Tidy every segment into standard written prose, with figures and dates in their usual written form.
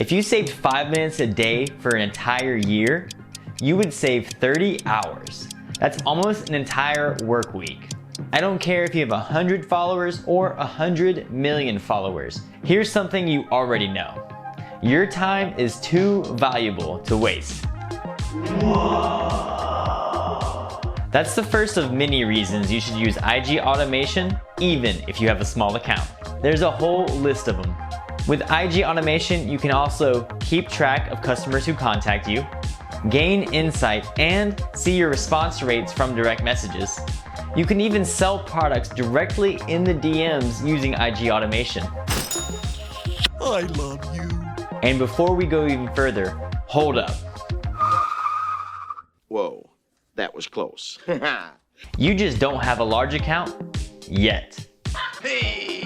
If you saved 5 minutes a day for an entire year, you would save 30 hours. That's almost an entire work week. I don't care if you have 100 followers or 100 million followers. Here's something you already know. Your time is too valuable to waste. That's the first of many reasons you should use IG automation even if you have a small account. There's a whole list of them. With IG automation, you can also keep track of customers who contact you, gain insight, and see your response rates from direct messages. You can even sell products directly in the DMs using IG automation. I love you. And before we go even further, hold up. Whoa, that was close. You just don't have a large account yet. Hey!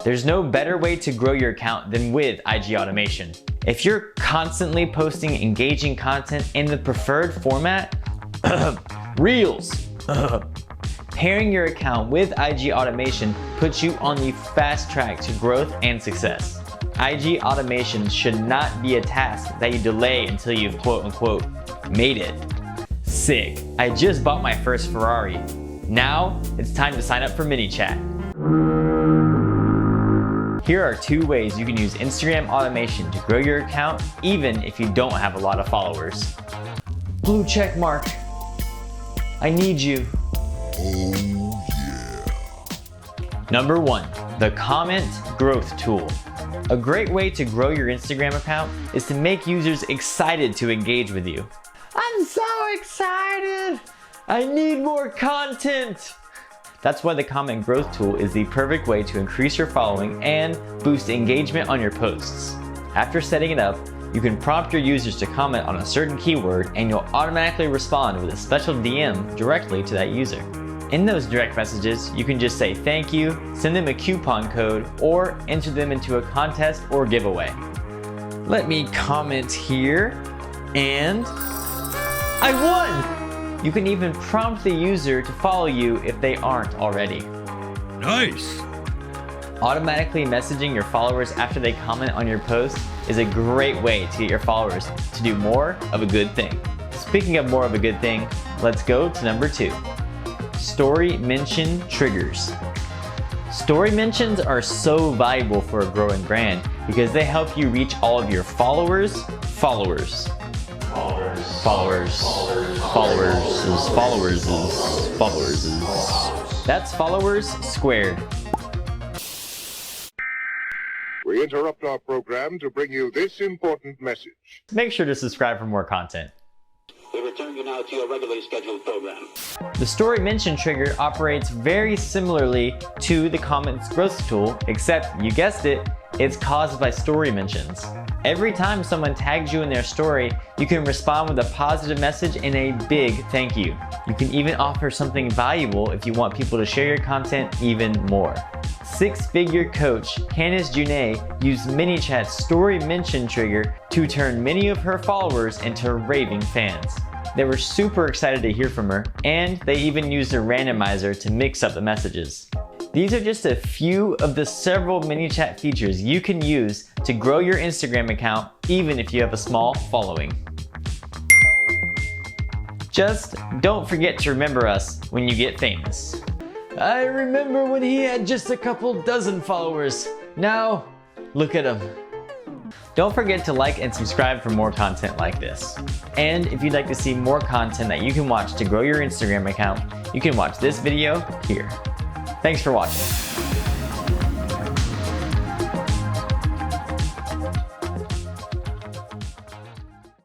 There's no better way to grow your account than with IG automation. If you're constantly posting engaging content in the preferred format, Reels, pairing your account with IG automation puts you on the fast track to growth and success. IG automation should not be a task that you delay until you've quote unquote made it. Sick, I just bought my first Ferrari. Now it's time to sign up for Manychat. Here are 2 ways you can use Instagram automation to grow your account even if you don't have a lot of followers. Blue check mark. I need you. Oh yeah. Number 1, the comment growth tool. A great way to grow your Instagram account is to make users excited to engage with you. I'm so excited! I need more content! That's why the comment growth tool is the perfect way to increase your following and boost engagement on your posts. After setting it up, you can prompt your users to comment on a certain keyword and you'll automatically respond with a special DM directly to that user. In those direct messages, you can just say thank you, send them a coupon code, or enter them into a contest or giveaway. Let me comment here, and I won! You can even prompt the user to follow you if they aren't already. Nice. Automatically messaging your followers after they comment on your post is a great way to get your followers to do more of a good thing. Speaking of more of a good thing, let's go to number 2. Story mention triggers. Story mentions are so valuable for a growing brand because they help you reach all of your followers. That's followers squared. We interrupt our program to bring you this important message. Make sure to subscribe for more content. We return you now to your regularly scheduled program. The story mention trigger operates very similarly to the comments growth tool, except you guessed it, it's caused by story mentions. Every time someone tags you in their story, you can respond with a positive message and a big thank you. You can even offer something valuable if you want people to share your content even more. 6-figure coach Candice Juné used Manychat's story mention trigger to turn many of her followers into raving fans. They were super excited to hear from her, and they even used a randomizer to mix up the messages. These are just a few of the several Manychat features you can use to grow your Instagram account even if you have a small following. Just don't forget to remember us when you get famous. I remember when he had just a couple dozen followers. Now, look at him. Don't forget to like and subscribe for more content like this. And if you'd like to see more content that you can watch to grow your Instagram account, you can watch this video here. Thanks for watching.